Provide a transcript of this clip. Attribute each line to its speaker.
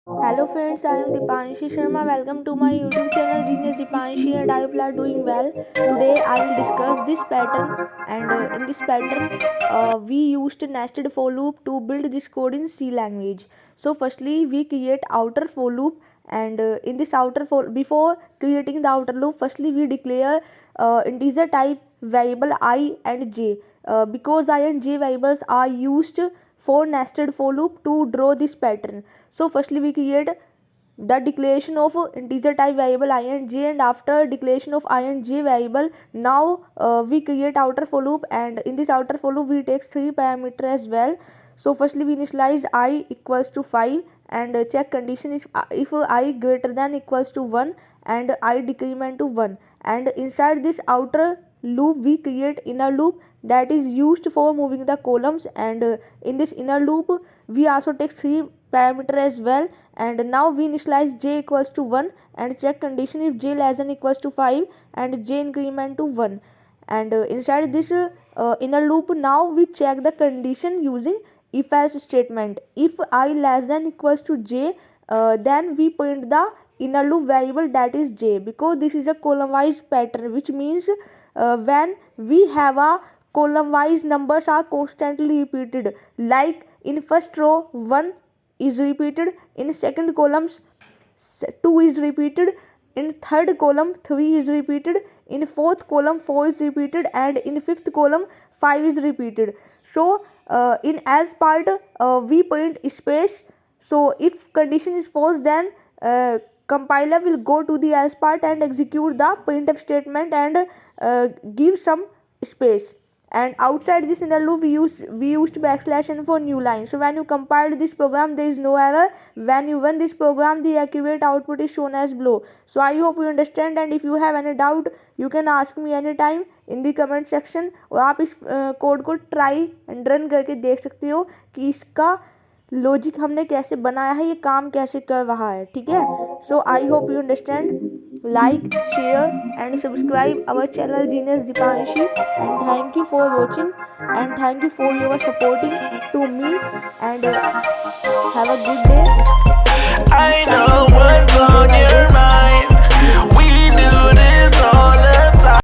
Speaker 1: Hello friends, I am Dipanshi Sharma. Welcome to my YouTube channel Genius Dipanshi and I hope you are doing well. Today I will discuss this pattern and in this pattern we used nested for loop to build this code in C language. So firstly we create outer for loop and in this outer for before creating the outer loop firstly we declare integer type variable I and j because I and j variables are used for nested for loop to draw this pattern. So firstly we create the declaration of integer type variable I and j, and after declaration of I and j variable now we create outer for loop, and in this outer for loop we take three parameter as well. So firstly we initialize I equals to 5 and check condition is if I greater than equals to 1 and I decrement to 1, and inside this outer loop we create inner loop that is used for moving the columns, and in this inner loop we also take three parameter as well, and now we initialize j equals to 1 and check condition if j less than equals to 5 and j increment to 1, and inside this inner loop now we check the condition using if else statement. If I less than equals to j then we print the inner loop variable that is j, because this is a column wise pattern, which means when we have a column wise numbers are constantly repeated, like in first row 1 is repeated, in second columns 2 is repeated, in third column 3 is repeated, in fourth column 4 is repeated, and in fifth column 5 is repeated. So in else part we print space. So if condition is false then compiler will go to the else part and execute the printf statement and give some space, and outside this inner loop we used backslash n for new line. So when you compile this program there is no error. When you run this program the accurate output is shown as below. So I hope you understand, and if you have any doubt you can ask me anytime in the comment section, और आप इस code को try and run करके देख सकते हो कि इसका लॉजिक हमने कैसे बनाया है, ये काम कैसे कर रहा है. ठीक है. So I hope you understand. Like, share and subscribe our channel Genius Dipanshi, and thank you for watching and thank you for your supporting to me, and have a good day.